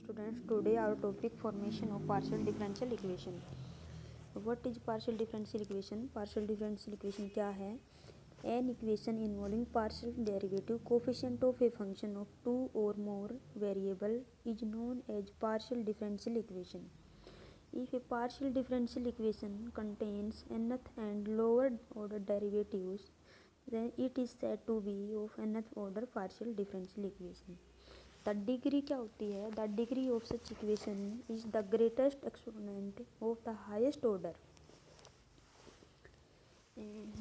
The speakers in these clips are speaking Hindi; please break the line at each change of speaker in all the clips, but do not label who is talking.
students, today our topic formation of partial differential equation. What is partial differential equation? Partial differential equation क्या है? An equation involving partial derivative coefficient of a function of two or more variable is known as partial differential equation. If a partial differential equation contains nth and lower order derivatives, then it is said to be of nth order partial differential equation. The degree क्या होती है? The degree of such equation is the greatest exponent of the highest order.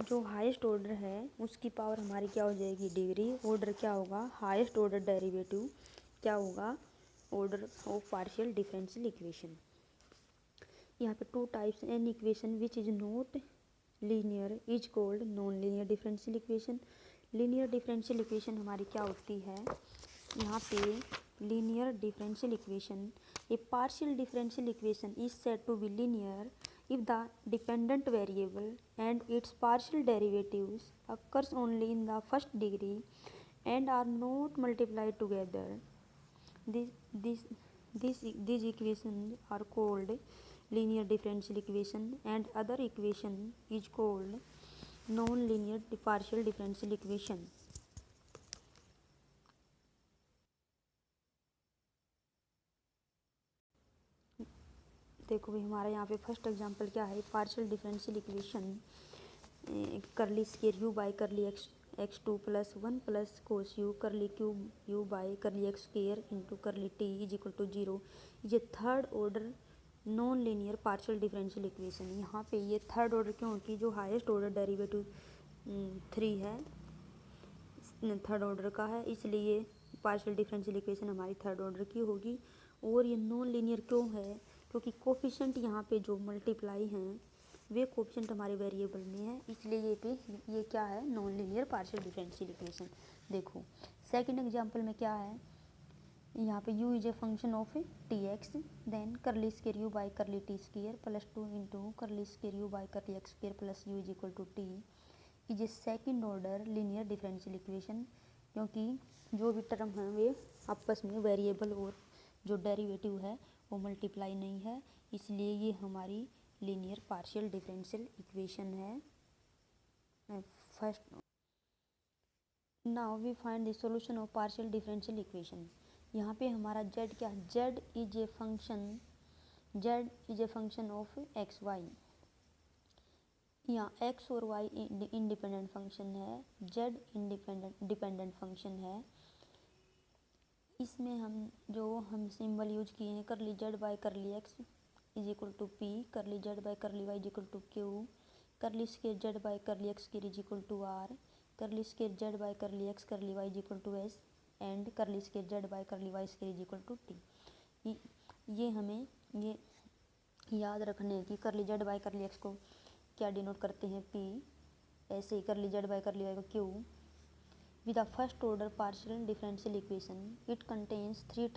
जो हाईएस्ट ऑर्डर है उसकी पावर हमारी क्या हो जाएगी? डिग्री. ऑर्डर क्या होगा? हाईएस्ट ऑर्डर डेरिवेटिव क्या होगा? Order of partial differential equation. यहाँ पे two types. An equation which is not linear is called non linear differential equation. Linear differential equation हमारी क्या होती है? यहाँ पे linear differential equation, a partial differential equation is said to be linear if the dependent variable and its partial derivatives occurs only in the first degree and are not multiplied together. These equations are called linear differential equation, and other equation is called non-linear partial differential equation. देखो भाई, हमारा यहाँ पे फर्स्ट एग्जांपल क्या है? Partial differential equation curly square u by curly x two plus one plus cos u curly cube u by curly x square into curly t is equal to zero. ये third order non linear partial differential equation. यहाँ पे ये थर्ड ऑर्डर क्यों? कि जो हाईएस्ट ऑर्डर डेरिवेटिव 3 है, थर्ड ऑर्डर का है, इसलिए पार्शियल डिफरेंशियल इक्वेशन हमारी थर्ड ऑर्डर की होगी. और ये नॉन लीनियर क्यों है? क्योंकि कोफिशेंट यहाँ पे जो मल्टीप्लाई हैं वे कोफिशेंट हमारे वेरिएबल में है, इसलिए ये क्या है? Non linear partial differential equation. देखो सेकंड एग्जांपल में क्या है? यहाँ पे u is a function of t x, then curly square u by curly t square plus 2 into curly square u by curly x square plus u is equal to t is a second order linear differential equation. क्योंकि जो भी टर्म हैं वे आपस में वेरिएबल और जो डेरिवेटिव है वो मल्टीप्लाई नहीं है, इसलिए ये हमारी लीनियर पार्शियल डिफरेंशियल इक्वेशन है. First now we find the solution of partial differential equation. यहाँ पे हमारा z क्या है? z is a function of x y. यहाँ x और y इंडिपेंडेंट फंक्शन है, z डिपेंडेंट फंक्शन है. इसमें हम सिंबल यूज किए हैं curly z by curly x is equal to p, curly z by curly y is equal to q, curly square z by curly x square is equal to r, curly square z by curly x curly y is equal to s, and curly square z by curly y square is equal to t. ये हमें ये याद रखने कि करली जेड बाई करली एक्स को क्या डिनोट करते हैं? पी. ऐसे ही curly z by curly y को q. With the first order partial differential equation, it contains three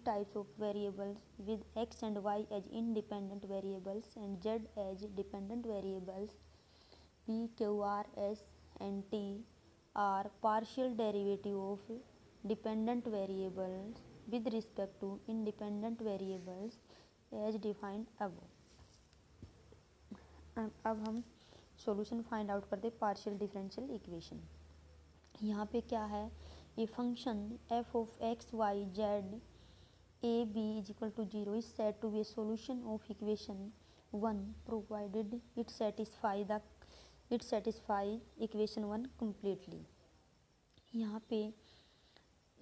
types of variables with x and y as independent variables and z as dependent variables. P, Q, R, S and T are partial derivative of dependent variables with respect to independent variables as defined above. अब हम सॉल्यूशन फाइंड आउट करते पार्शियल डिफरेंशियल इक्वेशन. यहाँ पे क्या है? ये function f of x y z a b is equal to zero is said to be a solution of equation 1 provided it satisfy equation 1 completely. यहाँ पे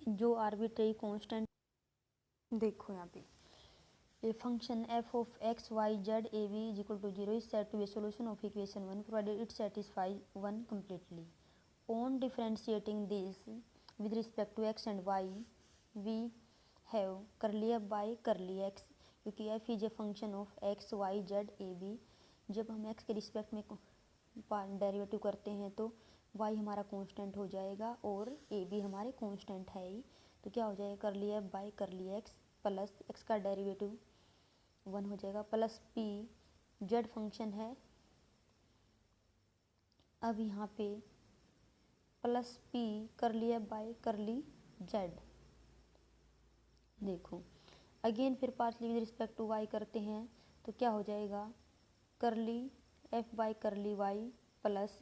जो आर्बिट्रेरी कांस्टेंट देखो, यहाँ पे a function f of x y z a b is equal to 0 is said to be a solution of equation 1 provided it satisfies 1 completely. On differentiating this with respect to x and y, we have curly f by curly x, क्योंकि f is a function of x y z a b. जब हम x के रिस्पेक्ट में डेरिवेटिव करते हैं तो y हमारा कांस्टेंट हो जाएगा और a b हमारे कांस्टेंट है ही, तो क्या हो जाएगा? करली f by curly x plus x का डेरिवेटिव 1 हो जाएगा प्लस p, z फंक्शन है. अब यहाँ पे plus p curly f by curly z देखो अगेन फिर partially with respect to y करते हैं तो क्या हो जाएगा, curly f by curly y plus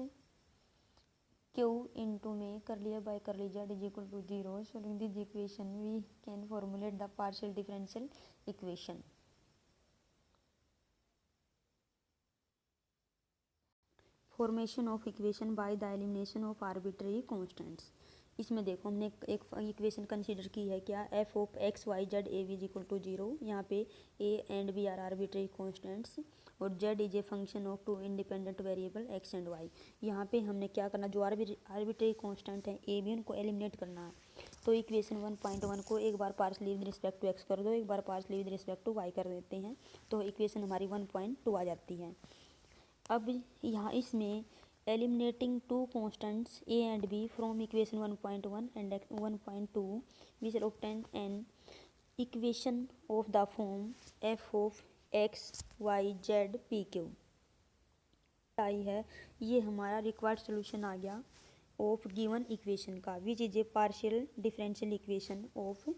q into में curly f by curly z is equal to zero. Solving this equation we can formulate the partial differential equation. Formation of equation by the elimination of arbitrary constants. इसमें देखो हमने एक इक्वेशन कंसीडर की है क्या, f of x y z a is equal to zero. यहाँ पे a and b are arbitrary constants और z is a function of two independent variable x and y. यहाँ पे हमने क्या करना, जो आर्बिट्रेरी कॉन्स्टेंट है ए बी उनको एलिमिनेट करना है. तो इक्वेशन 1.1 को एक बार partially with respect to x कर दो, एक बार partially with respect to y कर देते हैं तो इक्वेशन हमारी 1.2 आ जाती है. अब यहाँ इसमें eliminating two constants a and b from equation 1.1 and 1.2 we shall obtain an equation of the form f of x y z p q. आई है ये हमारा रिक्वायर्ड सोल्यूशन आ गया ऑफ गिवन इक्वेशन का, which is a partial differential equation of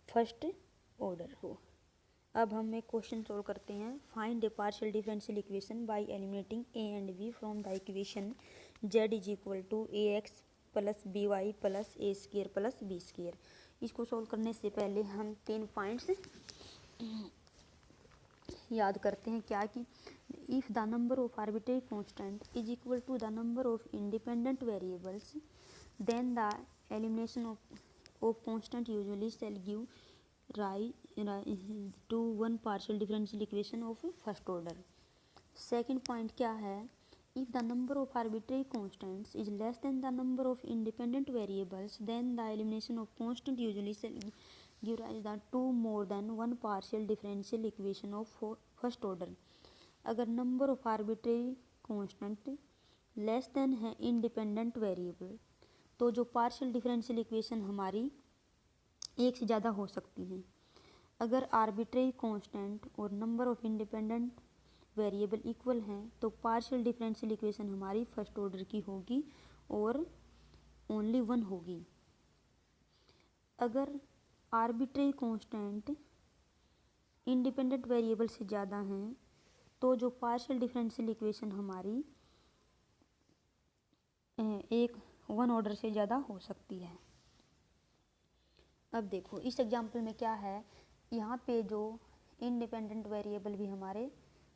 first order हो. अब हम एक क्वेश्चन सोल्व करते हैं. Find a partial differential equation by eliminating a and b from the equation z is equal to a x plus b y plus a square plus b square. इसको सोल्व करने से पहले हम 3 पॉइंट्स याद करते हैं क्या कि if the number of arbitrary constant is equal to the number of independent variables then the elimination of constant usually shall give rise to one partial differential equation of first order. Second point क्या है, if the number of arbitrary constants is less than the number of independent variables then the elimination of constant usually shall give rise to more than one partial differential equation of first order. अगर number of arbitrary constant less than है इंडिपेंडेंट वेरिएबल तो जो पार्शियल डिफरेंशियल इक्वेशन हमारी एक से ज़्यादा हो सकती हैं. अगर आर्बिट्रेरी कांस्टेंट और number of independent variable equal हैं तो पार्शियल डिफरेंशियल इक्वेशन हमारी फर्स्ट ऑर्डर की होगी और ओनली वन होगी. अगर आर्बिट्रेरी कांस्टेंट इंडिपेंडेंट वेरिएबल से ज़्यादा हैं तो जो पार्शियल डिफरेंशियल इक्वेशन हमारी एक वन ऑर्डर से ज़्यादा हो सकती है. अब देखो इस एग्जाम्पल में क्या है, यहाँ पे जो इंडिपेंडेंट वेरिएबल भी हमारे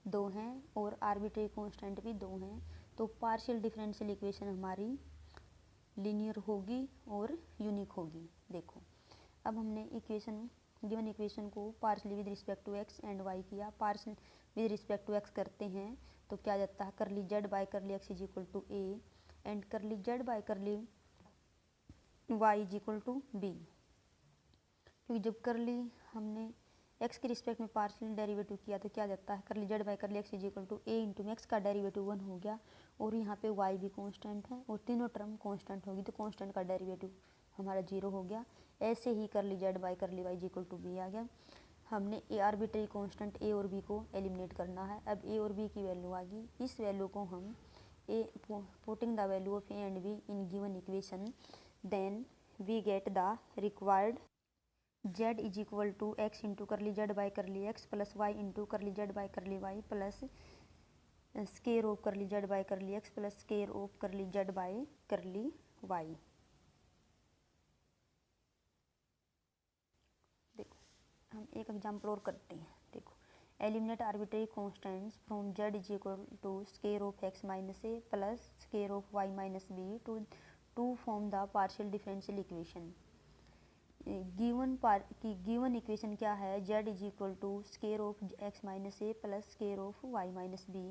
2 हैं और आर्बिट्रेरी कांस्टेंट भी 2 हैं तो पार्शियल डिफरेंशियल इक्वेशन हमारी लीनियर होगी और यूनिक होगी. देखो अब हमने इक्वेशन गिवन इक्वेशन को partially with respect to x and y किया. Partial with respect to x करते हैं तो क्या जाता है, curly z by curly x is equal to a and curly z by curly y is equal to b. क्योंकि जब करली हमने एक्स के रिस्पेक्ट में पार्शियल डेरिवेटिव किया तो क्या जाता है, curly z by curly x is equal to a into में एक्स का डेरिवेटिव 1 हो गया और यहाँ पे वाई भी कांस्टेंट है और तीनों टर्म कांस्टेंट होगी तो कांस्टेंट का डेरिवेटिव हमारा 0 हो गया. ऐसे ही curly z by curly y is equal to b आ गया. हमने ए आर्बिट्रेरी कांस्टेंट ए और बी को एलिमिनेट करना है. अब ए और बी की वैल्यू आ गई, इस वैल्यू को हम a putting the value of a and b in given equation then we get the required z is equal to x into curly z by curly x plus y into curly z by curly y plus square of curly z by curly x plus square of curly z by curly y. देखो हम एक एग्जाम्पल और करते हैं. देखो eliminate arbitrary constants from z is equal to square of x minus a plus square of y minus b to form the partial differential equation. Given equation क्या है, z is equal to square of x minus a plus square of y minus b.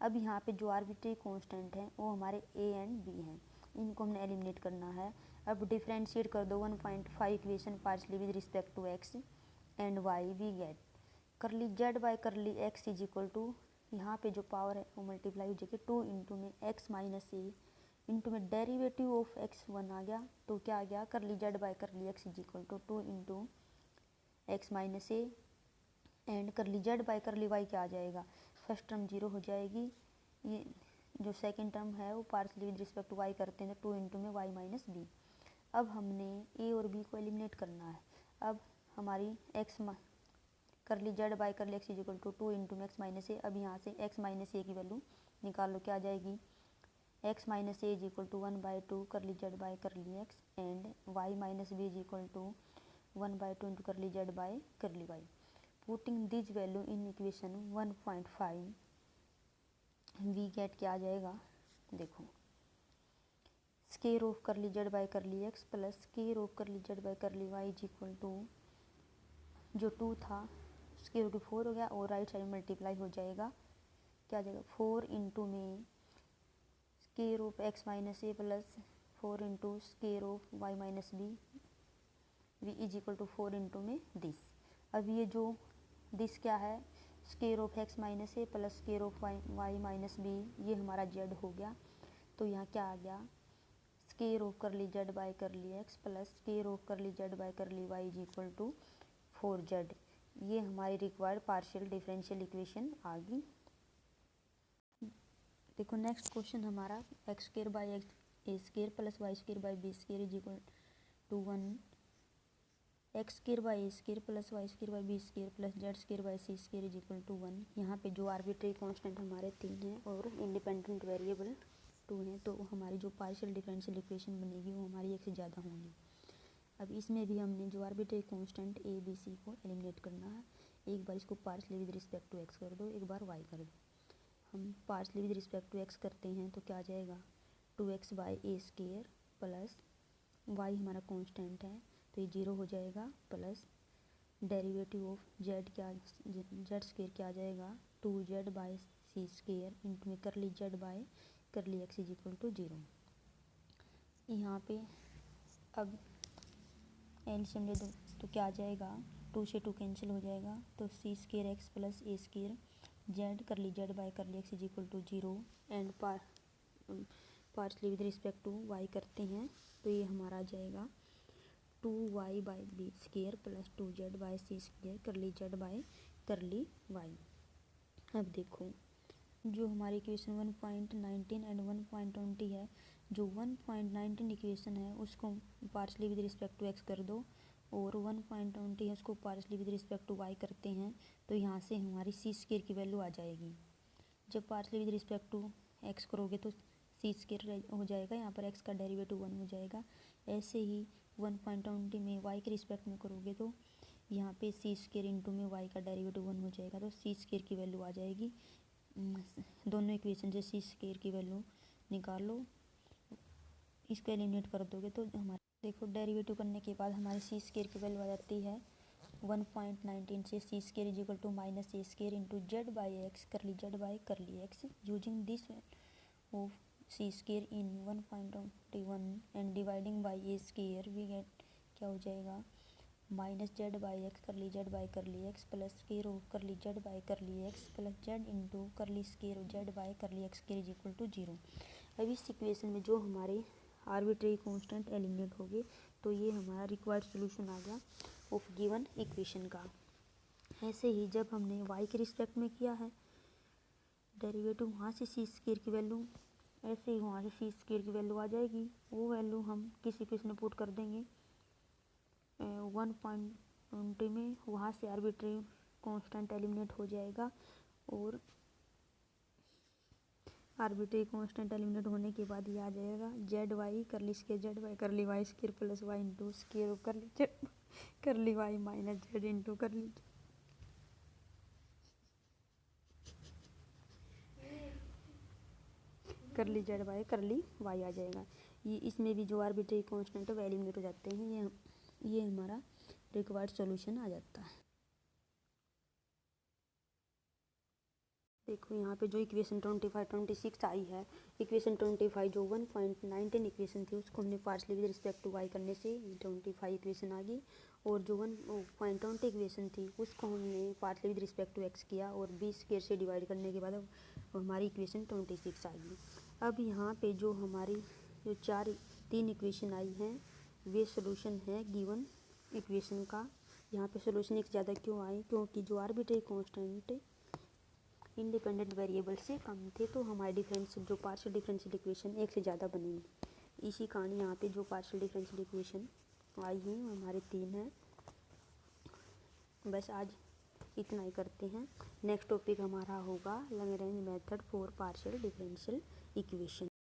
अब यहाँ पे जो आर्बिट्रेरी कांस्टेंट हैं वो हमारे a एंड b हैं, इनको हमने एलिमिनेट करना है. अब डिफरेंशिएट कर दो 1.5 equation partially with respect to x and y we get curly z by curly x is equal to यहाँ पे जो पावर है वो मल्टीप्लाई हो जाएगी 2 इंटू में x माइनस ए इंटू में डेरिवेटिव ऑफ एक्स 1 आ गया तो क्या आ गया, curly z by curly x is equal to 2 into x minus a and curly z by curly y क्या आ जाएगा, फर्स्ट टर्म 0 हो जाएगी. ये जो सेकंड टर्म है वो partially with respect to y करते हैं तो 2 इंटू में वाई माइनस बी. अब हमने ए और बी को एलिमिनेट करना है. अब हमारी x curly z by curly x is equal to 2 into x minus a. अब यहाँ से एक्स माइनस ए की वैल्यू निकाल लो, क्या आ जाएगी, x minus a is equal to 1/2 curly z by curly x and y minus b is equal to 1/2 into curly z by curly y. Putting this value in equation 1.5 we get क्या आ जाएगा, देखो, square of curly z by curly x plus square of curly z by curly y is equal to, जो 2 था स्केयर ऑफ 4 हो गया और राइट साइड मल्टीप्लाई हो जाएगा, क्या आ जाएगा 4 इंटू में square of x minus a plus 4 into square of y minus b we is equal to 4 into में दिस। अब ये जो दिस क्या है, square of x minus a plus square of y minus b, ये हमारा जेड हो गया। तो यहाँ क्या आ गया, square of curly z by curly x plus square of curly z by curly y is equal to 4z। ये हमारी रिक्वायर्ड पार्शियल डिफरेंशियल इक्वेशन आ गई। देखो नेक्स्ट क्वेश्चन हमारा x square by x a square plus y square by b square is equal to 1, x square by a square plus y square by b square plus z square by c square is equal to 1। यहाँ पे जो आर्बिट्री कांस्टेंट हमारे 3 हैं और इंडिपेंडेंट वेरिएबल 2 हैं, तो हमारी जो पार्शियल डिफरेंशियल इक्वेशन बनेगी वो हमारी एक से ज़्यादा होंगी। अब इसमें भी हमने जो arbitrary constant A B C को एलिमिनेट करना है। एक बार इसको partially with respect to x कर दो, एक बार वाई कर दो। हम पार्शली विद रिस्पेक्ट टू एक्स करते हैं तो क्या आ जाएगा, 2x by a square plus y हमारा कांस्टेंट है तो ये 0 हो जाएगा, प्लस डेरिवेटिव ऑफ जेड क्या, जेड स्केयर क्या आ जाएगा 2z by c square into में curly z by curly x is equal to 0। यहाँ पे अब एलसीएम ले दो तो क्या आ जाएगा, 2 से 2 कैंसिल हो जाएगा, तो c square x plus a square z curly z by curly x is equal to 0 and partially with respect to y करते हैं तो ये हमारा आ जाएगा 2y by b square plus 2z by c square curly z by curly y. अब देखो जो हमारी इक्वेशन 1.19 एंड 1.20 है, जो 1.19 इक्वेशन है उसको partially with respect to x कर दो और 1.20 है उसको partially with respect to y करते हैं तो यहाँ से हमारी सी स्केयर की वैल्यू आ जाएगी। जब partially with respect to x करोगे तो सी स्केयर हो जाएगा, यहाँ पर एक्स का डेरिवेटिव 1 हो जाएगा। ऐसे ही 1.20 में वाई के रिस्पेक्ट में करोगे तो यहाँ पे सी स्केयर इंटू में वाई का डेरिवेटिव 1 हो जाएगा, तो सी स्केयर की वैल्यू आ जाएगी। दोनों इक्वेशन से सी स्केयर की वैल्यू निकाल लो, इसको एलिमिनेट कर दोगे तो हमारे देखो डेरिवेटिव करने के बाद हमारी सी स्केयर की वैल्यू आ जाती है 1.19 से c square is equal to minus a square into z by x curly z by curly x using this of c square in 1.21 and dividing by a square we get क्या हो जाएगा, minus z by x curly z by curly x plus square of curly z by curly x plus z into curly square z by curly x square is equal to 0। अब इस इक्वेशन में जो हमारे आर्बिट्री कांस्टेंट एलिमिनेट हो गए तो ये हमारा रिक्वायर्ड सॉल्यूशन आ गया ऑफ गिवन इक्वेशन का। ऐसे ही जब हमने y के रिस्पेक्ट में किया है डेरिवेटिव, वहाँ से सी स्केयर की वैल्यू, ऐसे ही वहाँ से सी स्केयर की वैल्यू आ जाएगी। वो वैल्यू हम किस इक्वेशन में पुट कर देंगे 1.20 में, वहाँ से आर्बिट्री कांस्टेंट एलिमिनेट हो जाएगा और आर्बिट्री कांस्टेंट एलिमिनेट होने के बाद ये आ जाएगा z y curly square z y curly y square plus y into square curly z curly y minus z into curly z by curly y आ जाएगा। ये इसमें भी जो आर्बिट्री कांस्टेंट है वो एलिमिनेट हो जाते हैं। ये हमारा रिक्वायर्ड सॉल्यूशन आ जाता है। देखो यहाँ पे जो इक्वेशन 26 आई है, इक्वेशन 25 जो 1.19 इक्वेशन थी उसको हमने partially with respect to y करने से 25 इक्वेशन आ गई, और जो 1.20 इक्वेशन थी उसको हमने partially with respect to x किया और 20 स्क्वायर से डिवाइड करने के बाद अब हमारी इक्वेशन 26 आ गई। अब यहाँ पे जो हमारी जो 3 इक्वेशन आई हैं वे सोल्यूशन है गिवन इक्वेशन का। यहाँ पे सोल्यूशन एक ज़्यादा क्यों आए, क्योंकि जो आर्बिट्री कांस्टेंट इंडिपेंडेंट वेरिएबल से कम थे तो हमारे डिफरेंशियल जो पार्शियल डिफरेंशियल इक्वेशन एक से ज़्यादा बनेंगी। इसी कारण यहाँ पे जो पार्शियल डिफरेंशियल इक्वेशन आई हैं हमारे 3 हैं। बस आज इतना ही करते हैं। नेक्स्ट टॉपिक हमारा होगा Lagrange method for partial differential equation.